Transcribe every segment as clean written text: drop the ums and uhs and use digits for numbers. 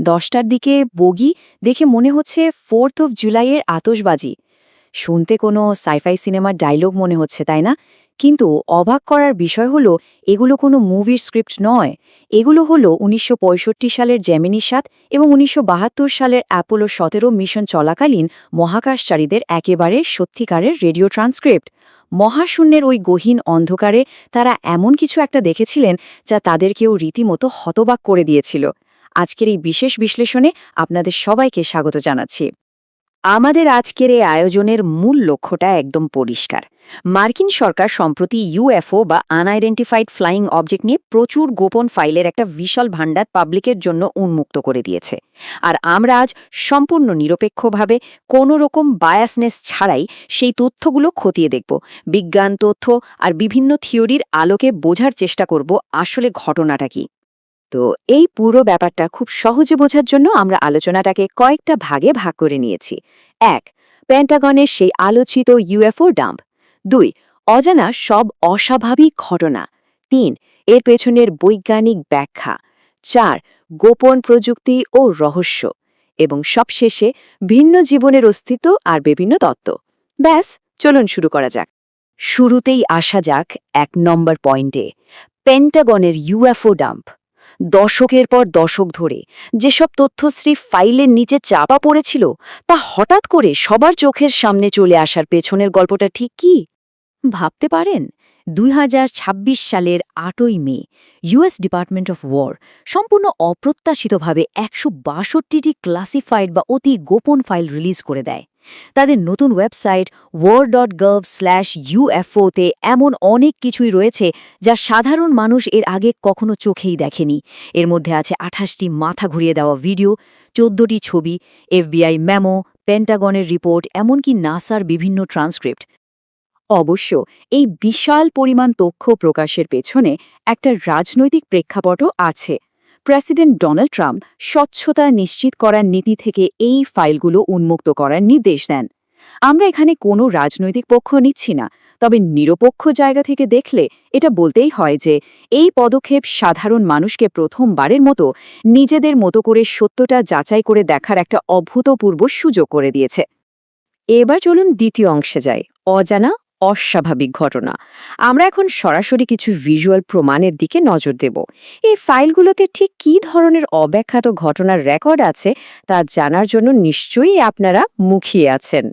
10টার দিকে বগি দেখে মনে হচ্ছে 4th অফ জুলাইয়ের আতশবাজি। শুনতে কোনো সাইফাই সিনেমার ডায়লগ মনে হচ্ছে, তাই না? কিন্তু অবাক করার বিষয় হলো এগুলো কোনো মুভির স্ক্রিপ্ট নয়। এগুলো হলো 1965 সালের জেমিনি 7 এবং 1972 সালের অ্যাপোলো 17 মিশন চলাকালীন মহাকাশচারীদের একেবারে সত্যিকারের রেডিও ট্রান্সক্রিপ্ট। মহাশূন্যের ওই গহীন অন্ধকারে তারা এমন কিছু একটা দেখেছিলেন যা তাদেরকেও রীতিমতো হতবাক করে দিয়েছিল। আজকের এই বিশেষ বিশ্লেষণে আপনাদের সবাইকে স্বাগত জানাচ্ছি। আমাদের আজকের এই আয়োজনের মূল লক্ষ্যটা একদম পরিষ্কার। মার্কিন সরকার সম্প্রতি ইউএফও বা আনআইডেন্টিফাইড ফ্লাইং অবজেক্ট নিয়ে প্রচুর গোপন ফাইলের একটা বিশাল ভাণ্ডার পাবলিকের জন্য উন্মুক্ত করে দিয়েছে। আর আমরা আজ সম্পূর্ণ নিরপেক্ষভাবে কোনো রকম বায়াসনেস ছাড়াই সেই তথ্যগুলো খতিয়ে দেখব, বিজ্ঞান, তথ্য আর বিভিন্ন থিওরির আলোকে বোঝার চেষ্টা করব আসলে ঘটনাটা কি। তো এই পুরো ব্যাপারটা খুব সহজে বোঝার জন্য আমরা আলোচনাটাকে কয়েকটা ভাগে ভাগ করে নিয়েছি। 1. পেন্টাগনের সেই আলোচিত ইউএফও ডাম্প। 2. অজানা সব অস্বাভাবিক ঘটনা। 3. এর পেছনের বৈজ্ঞানিক ব্যাখ্যা। 4. গোপন প্রযুক্তি ও রহস্য। এবং সবশেষে ভিন্ন জীবনের অস্তিত্ব আর বিভিন্ন তত্ত্ব। ব্যাস, চলুন শুরু করা যাক। শুরুতেই আসা যাক 1 নম্বর পয়েন্টে, পেন্টাগনের ইউএফও ডাম্প। দশকের পর দশক ধরে যেসব তথ্যশ্রী ফাইলের নিচে চাপা পড়েছিল তা হঠাৎ করে সবার চোখের সামনে চলে আসার পেছনের গল্পটা ঠিক কি ভাবতে পারেন? 2026 সালের 8ই মে ইউএস ডিপার্টমেন্ট অফ ওয়ার সম্পূর্ণ অপ্রত্যাশিতভাবে 162টি ক্লাসিফাইড বা অতি গোপন ফাইল রিলিজ করে দেয়। তাদের নতুন ওয়েবসাইট war.gov/UFO-তে এমন অনেক কিছুই রয়েছে যা সাধারণ মানুষ এর আগে কখনো চোখেই দেখেনি। এর মধ্যে আছে 28টি মাথা ঘুরিয়ে দেওয়া ভিডিও, 14টি ছবি, এফবিআই মেমো, পেন্টাগনের রিপোর্ট, এমনকি নাসার বিভিন্ন ট্রান্সক্রিপ্ট। অবশ্য এই বিশাল পরিমাণ তথ্য প্রকাশের পেছনে একটা রাজনৈতিক প্রেক্ষাপটও আছে। প্রেসিডেন্ট ডোনাল্ড ট্রাম্প স্বচ্ছতা নিশ্চিত করার নীতি থেকে এই ফাইলগুলো উন্মুক্ত করার নির্দেশ দেন। আমরা এখানে কোনো রাজনৈতিক পক্ষ নিচ্ছি না, তবে নিরপেক্ষ জায়গা থেকে দেখলে এটা বলতেই হয় যে এই পদক্ষেপ সাধারণ মানুষকে প্রথমবারের মতো নিজেদের মতো করে সত্যটা যাচাই করে দেখার একটা অভূতপূর্ব সুযোগ করে দিয়েছে। এবার চলুন দ্বিতীয় অংশে যাই, অজানা অস্বাভাবিক ঘটনা। আমরা এখন সরাসরি কিছু ভিজুয়াল প্রমাণের দিকে নজর দেব। এই ফাইলগুলোতে ঠিক কী ধরনের অব্যাখ্যাত ঘটনার রেকর্ড আছে তা জানার জন্য নিশ্চয়ই আপনারা মুখিয়ে আছেন।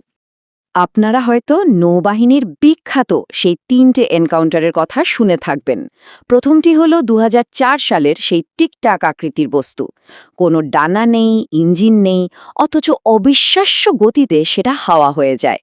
আপনারা হয়তো নৌবাহিনীর বিখ্যাত সেই 3টে এনকাউন্টারের কথা শুনে থাকবেন। প্রথমটি হলো 2004 সালের সেই টিকটাক আকৃতির বস্তু। কোনো ডানা নেই, ইঞ্জিন নেই, অথচ অবিশ্বাস্য গতিতে সেটা হাওয়া হয়ে যায়।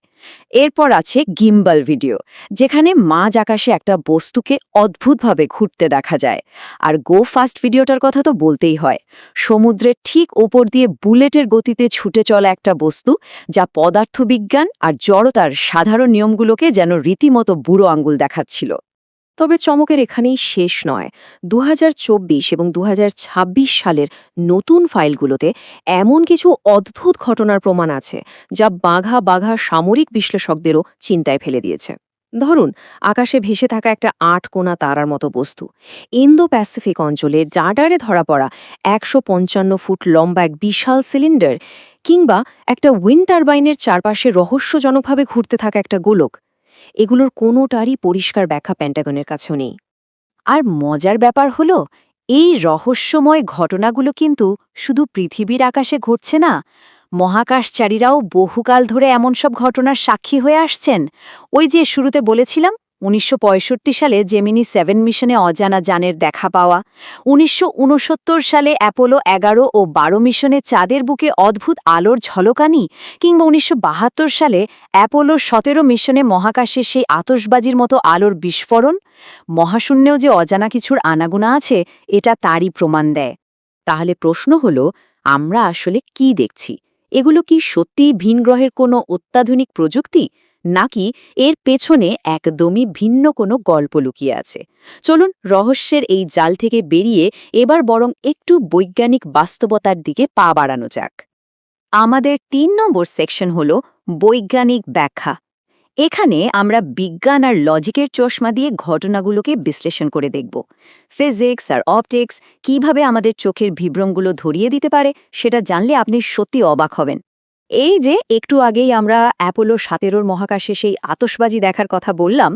এরপর আছে গিম্বল ভিডিও, যেখানে মাঝ আকাশে একটা বস্তুকে অদ্ভুতভাবে ঘুরতে দেখা যায়। আর গো ফাস্ট ভিডিওটার কথা তো বলতেই হয়, সমুদ্রের ঠিক ওপর দিয়ে বুলেটের গতিতে ছুটে চলা একটা বস্তু যা পদার্থবিজ্ঞান আর জড়তার সাধারণ নিয়মগুলোকে যেন রীতিমতো বুড়ো আঙ্গুল দেখাচ্ছিল। তবে চমকের এখানেই শেষ নয়। 2024 এবং 2026 সালের নতুন ফাইলগুলোতে এমন কিছু অদ্ভুত ঘটনার প্রমাণ আছে যা বাঘা বাঘা সামরিক বিশ্লেষকদেরও চিন্তায় ফেলে দিয়েছে। ধরুন, আকাশে ভেসে থাকা একটা 8 কোণা তারার মতো বস্তু, ইন্দো প্যাসিফিক অঞ্চলে রাডারে ধরা পড়া 155 ফুট লম্বা এক বিশাল সিলিন্ডার, কিংবা একটা উইন্ড টারবাইনের চারপাশে রহস্যজনকভাবে ঘুরতে থাকা একটা গোলক। এগুলোর কোনোটারই পরিষ্কার ব্যাখ্যা পেন্টাগনের কাছেও নেই। আর মজার ব্যাপার হলো, এই রহস্যময় ঘটনাগুলো কিন্তু শুধু পৃথিবীর আকাশে ঘটছে না। মহাকাশচারীরাও বহুকাল ধরে এমন সব ঘটনার সাক্ষী হয়ে আসছেন। ওই যে শুরুতে বলেছিলাম, 1965 সালে জেমিনি 7 মিশনে অজানা যানের দেখা পাওয়া, 1969 সালে অ্যাপোলো 11 ও 12 মিশনে চাঁদের বুকে অদ্ভুত আলোর ঝলকানি, কিংবা 1972 সালে অ্যাপোলো 17 মিশনে মহাকাশে সেই আতশবাজির মতো আলোর বিস্ফোরণ। মহাশূন্যেও যে অজানা কিছুর আনাগোনা আছে, এটা তারই প্রমাণ দেয়। তাহলে প্রশ্ন হলো, আমরা আসলে কি দেখছি? এগুলো কি সত্যিই ভিন গ্রহের কোনো অত্যাধুনিক প্রযুক্তি, নাকি এর পেছনে একদমই ভিন্ন কোনো গল্প লুকিয়ে আছে? চলুন রহস্যের এই জাল থেকে বেরিয়ে এবার বরং একটু বৈজ্ঞানিক বাস্তবতার দিকে পা বাড়ানো যাক। আমাদের 3 নম্বর সেকশন হল বৈজ্ঞানিক ব্যাখ্যা। এখানে আমরা বিজ্ঞান আর লজিকের চশমা দিয়ে ঘটনাগুলোকে বিশ্লেষণ করে দেখব। ফিজিক্স আর অপটিক্স কিভাবে আমাদের চোখের বিভ্রমগুলো ধরিয়ে দিতে পারে সেটা জানলে আপনি সত্যি অবাক হবেন। এই যে একটু আগেই আমরা অ্যাপোলো 17 মহাকাশে সেই আতশবাজি দেখার কথা বললাম,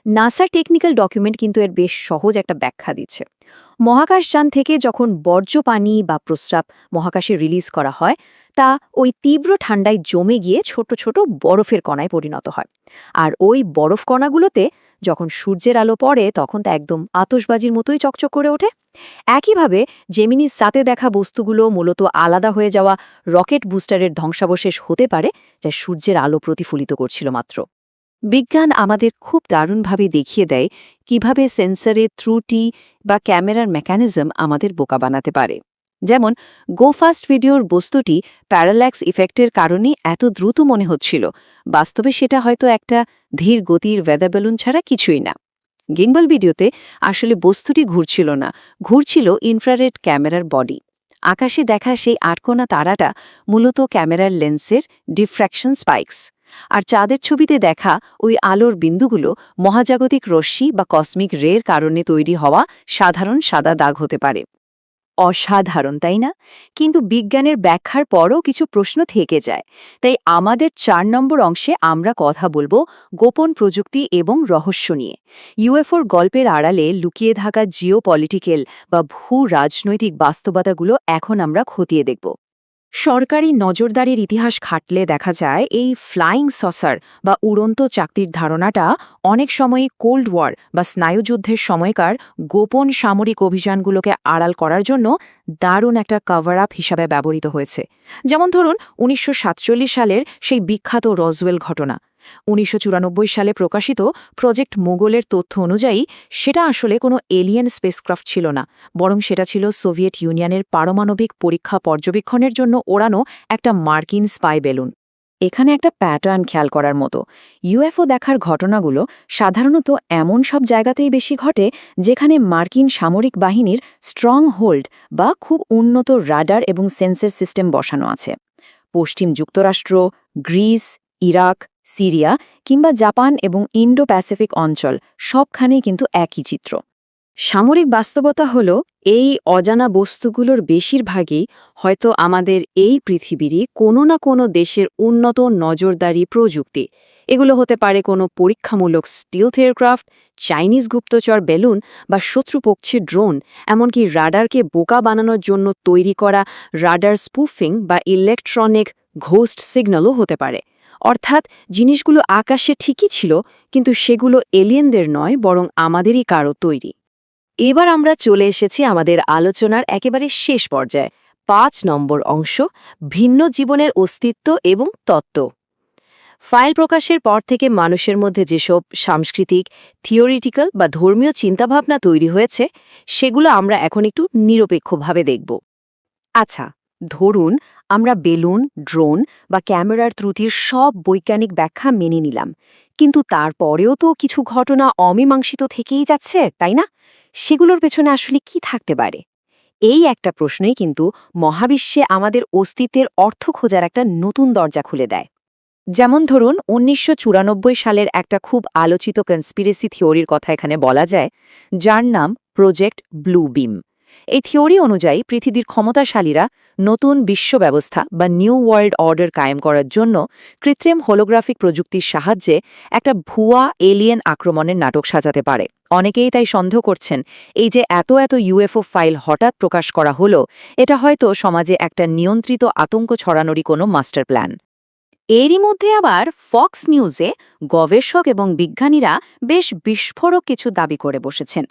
নাসার টেকনিক্যাল ডকুমেন্ট কিন্তু এর বেশ সহজ একটা ব্যাখ্যা দিচ্ছে। মহাকাশযান থেকে যখন বর্জ্য পানি বা প্রস্রাব মহাকাশে রিলিজ করা হয়, তা ওই তীব্র ঠান্ডায় জমে গিয়ে ছোট ছোট বরফের কণায় পরিণত হয়। আর ওই বরফ কণাগুলোতে যখন সূর্যের আলো পড়ে তখন তা একদম আতশবাজির মতোই চকচক করে ওঠে। একইভাবে জেমিনির সাথে দেখা বস্তুগুলো মূলত আলাদা হয়ে যাওয়া রকেট বুস্টারের ধ্বংসাবশেষ হতে পারে, যা সূর্যের আলো প্রতিফলিত করছিল মাত্র। বিজ্ঞান আমাদের খুব দারুণভাবে দেখিয়ে দেয় কিভাবে সেন্সরের ত্রুটি বা ক্যামেরার মেকানিজম আমাদের বোকা বানাতে পারে। যেমন গো ফাস্ট ভিডিওর বস্তুটি প্যারাল্যাক্স ইফেক্টের কারণে এত দ্রুত মনে হচ্ছিল, বাস্তবে সেটা হয়তো একটা ধীর গতির ওয়েদার বেলুন ছাড়া কিছুই না। গিম্বল ভিডিওতে আসলে বস্তুটি ঘুরছিল না, ঘুরছিল ইনফ্রারেড ক্যামেরার বডি। আকাশে দেখা সেই আটকোনা তারাটা মূলত ক্যামেরার লেন্সের ডিফ্র্যাকশন স্পাইকস। আর চাঁদের ছবিতে দেখা ওই আলোর বিন্দুগুলো মহাজাগতিক রশ্মি বা কসমিক রের কারণে তৈরি হওয়া সাধারণ সাদা দাগ হতে পারে। অসাধারণ, তাই না? কিন্তু বিজ্ঞানের ব্যাখ্যার পরও কিছু প্রশ্ন থেকে যায়। তাই আমাদের ৪ নম্বর অংশে আমরা কথা বলবো গোপন প্রযুক্তি এবং রহস্য নিয়ে। ইউএফওর গল্পের আড়ালে লুকিয়ে থাকা জিওপলিটিক্যাল বা ভূ রাজনৈতিক বাস্তবতাগুলো এখন আমরা খতিয়ে দেখব। সরকারি নজরদারির ইতিহাস খাটলে দেখা যায় এই ফ্লাইং সসার বা উড়ন্ত চাকতির ধারণাটা অনেক সময়ই কোল্ড ওয়ার বা স্নায়ুযুদ্ধের সময়কার গোপন সামরিক অভিযানগুলোকে আড়াল করার জন্য দারুণ একটা কভার আপ হিসাবে ব্যবহৃত হয়েছে। যেমন ধরুন ১৯৪৭ সালের সেই বিখ্যাত রসওয়েল ঘটনা। ১৯৯৪ সালে প্রকাশিত প্রজেক্ট মোগলের তথ্য অনুযায়ী সেটা আসলে কোনো এলিয়েন স্পেসক্রাফট ছিল না, বরং সেটা ছিল সোভিয়েত ইউনিয়নের পারমাণবিক পরীক্ষা পর্যবেক্ষণের জন্য ওড়ানো একটা মার্কিন স্পাই বেলুন। এখানে একটা প্যাটার্ন খেয়াল করার মতো। ইউএফও দেখার ঘটনাগুলো সাধারণত এমন সব জায়গাতেই বেশি ঘটে যেখানে মার্কিন সামরিক বাহিনীর স্ট্রং হোল্ড বা খুব উন্নত রাডার এবং সেন্সর সিস্টেম বসানো আছে। পশ্চিম যুক্তরাষ্ট্র, গ্রিস, ইরাক, সিরিয়া কিংবা জাপান এবং ইন্ডো প্যাসিফিক অঞ্চল সবখানেই কিন্তু একই চিত্র। সামরিক বাস্তবতা হল এই অজানা বস্তুগুলোর বেশিরভাগই হয়তো আমাদের এই পৃথিবীরই কোনো না কোনো দেশের উন্নত নজরদারি প্রযুক্তি। এগুলো হতে পারে কোনো পরীক্ষামূলক স্টিলথ এয়ারক্রাফট, চাইনিজ গুপ্তচর বেলুন বা শত্রুপক্ষের ড্রোন, এমনকি রাডারকে বোকা বানানোর জন্য তৈরি করা রাডার স্পুফিং বা ইলেকট্রনিক ঘোস্ট সিগন্যালও হতে পারে। অর্থাৎ জিনিসগুলো আকাশে ঠিকই ছিল, কিন্তু সেগুলো এলিয়েনদের নয়, বরং আমাদেরই কারো তৈরি। এবার আমরা চলে এসেছি আমাদের আলোচনার একেবারে শেষ পর্যায়ে, ৫ নম্বর অংশ, ভিন্ন জীবনের অস্তিত্ব এবং তত্ত্ব। ফাইল প্রকাশের পর থেকে মানুষের মধ্যে যেসব সাংস্কৃতিক, থিওরিটিক্যাল বা ধর্মীয় চিন্তাভাবনা তৈরি হয়েছে, সেগুলো আমরা এখন একটু নিরপেক্ষভাবে দেখব। আচ্ছা, ধরুন আমরা বেলুন, ড্রোন বা ক্যামেরার ত্রুটির সব বৈজ্ঞানিক ব্যাখ্যা মেনে নিলাম, কিন্তু তারপরেও তো কিছু ঘটনা অমীমাংসিত থেকেই যাচ্ছে, তাই না? সেগুলোর পেছনে আসলে কি থাকতে পারে? এই একটা প্রশ্নই কিন্তু মহাবিশ্বে আমাদের অস্তিত্বের অর্থ খোঁজার একটা নতুন দরজা খুলে দেয়। যেমন ধরুন ১৯৯৪ সালের একটা খুব আলোচিত কনস্পিরেসি থিওরির কথা এখানে বলা যায়, যার নাম প্রজেক্ট ব্লু বিম। এই থিওরি অনুযায়ী পৃথিবীর ক্ষমতাশালীরা নতুন বিশ্ব ব্যবস্থা বা নিউ ওয়ার্ল্ড অর্ডার কায়েম করার জন্য কৃত্রিম হোলোগ্রাফিক প্রযুক্তির সাহায্যে একটা ভুয়া এলিয়েন আক্রমণের নাটক সাজাতে পারে। অনেকেই তাই সন্দেহ করছেন এই যে এত এত ইউএফও ফাইল হঠাৎ প্রকাশ করা হলো, এটা হয়তো সমাজে একটা নিয়ন্ত্রিত আতঙ্ক ছড়ানোরই কোনো মাস্টার প্ল্যান। এরই মধ্যে আবার ফক্স নিউজে গবেষক এবং বিজ্ঞানীরা বেশ বিস্ফোরক কিছু দাবি করে বসেছেন।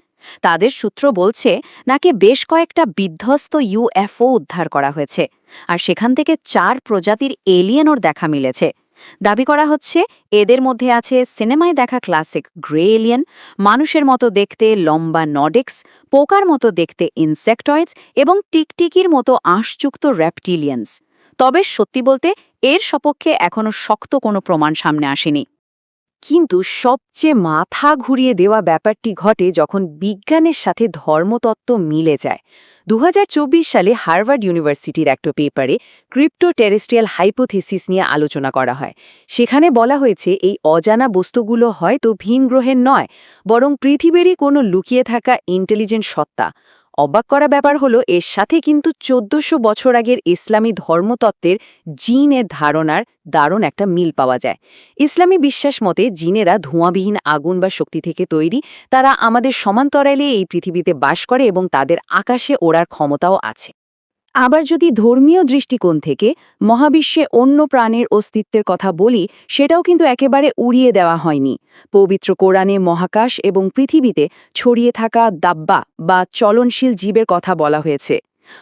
তাদের সূত্র বলছে নাকি বেশ কয়েকটা বিধ্বস্ত ইউএফও উদ্ধার করা হয়েছে, আর সেখান থেকে ৪ প্রজাতির এলিয়েনর দেখা মিলেছে। দাবি করা হচ্ছে এদের মধ্যে আছে সিনেমায় দেখা ক্লাসিক গ্রে এলিয়েন, মানুষের মতো দেখতে লম্বা নডিক্স, পোকার মতো দেখতে ইনসেক্টয়েডস এবং টিকটিকির মতো আঁশযুক্ত রেপটিলিয়ান্স। তবে সত্যি বলতে এর সপক্ষে এখনও শক্ত কোনো প্রমাণ সামনে আসেনি। কিন্তু সবচেয়ে মাথা ঘুরিয়ে দেওয়া ব্যাপারটি ঘটে যখন বিজ্ঞানের সাথে ধর্মতত্ত্ব মিলে যায়। 2024 সালে হার্ভার্ড ইউনিভার্সিটির একটা পেপারে ক্রিপ্টো টেরেস্ট্রিয়াল হাইপোথিসিস নিয়ে আলোচনা করা হয়। সেখানে বলা হয়েছে এই অজানা বস্তুগুলো হয়তো ভিন গ্রহের নয়, বরং পৃথিবীরই কোনো লুকিয়ে থাকা ইন্টেলিজেন্ট সত্তা। অবাক করা ব্যাপার হলো এর সাথে কিন্তু 1400 বছর আগের ইসলামী ধর্মতত্ত্বের জিনের ধারণার দারুণ একটা মিল পাওয়া যায়। ইসলামী বিশ্বাস মতে জিনেরা ধোঁয়াবিহীন আগুন বা শক্তি থেকে তৈরি। তারা আমাদের সমান্তরালে এই পৃথিবীতে বাস করে এবং তাদের আকাশে ওড়ার ক্ষমতাও আছে। আবার যদি ধর্মীয় দৃষ্টিকোণ থেকে মহাবিশ্বে অন্য প্রাণের অস্তিত্বের কথা বলি, সেটাও কিন্তু একেবারে উড়িয়ে দেওয়া হয়নি। পবিত্র কোরআনে মহাকাশ এবং পৃথিবীতে ছড়িয়ে থাকা দাব্বা বা চলনশীল জীবের কথা বলা হয়েছে।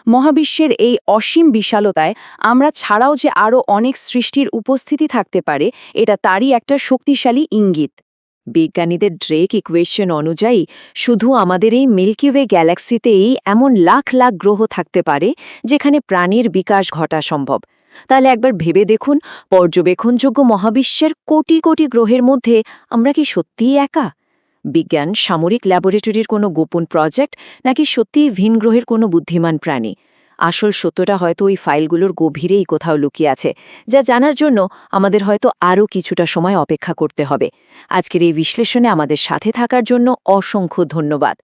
মহাবিশ্বের এই অসীম বিশালতায় আমরা ছাড়াও যে আরও অনেক সৃষ্টির উপস্থিতি থাকতে পারে, এটা তারই একটা শক্তিশালী ইঙ্গিত। বিজ্ঞানীদের ড্রেক ইকুয়েশন অনুযায়ী শুধু আমাদের এই মিল্কি ওয়ে গ্যালাক্সিতেই এমন লাখ লাখ গ্রহ থাকতে পারে যেখানে প্রাণীর বিকাশ ঘটা সম্ভব। তাহলে একবার ভেবে দেখুন, পর্যবেক্ষণযোগ্য মহাবিশ্বের কোটি কোটি গ্রহের মধ্যে আমরা কি সত্যিই একা? বিজ্ঞান সামরিক ল্যাবরেটরির কোনো গোপন প্রজেক্ট, নাকি সত্যিই ভিন গ্রহের কোনো বুদ্ধিমান প্রাণী? আসল সত্যটা হয়তো ওই ফাইলগুলোর গভীরেই কোথাও লুকিয়ে আছে, যা জানার জন্য আমাদের হয়তো আরও কিছুটা সময় অপেক্ষা করতে হবে। আজকের এই বিশ্লেষণে আমাদের সাথে থাকার জন্য অসংখ্য ধন্যবাদ।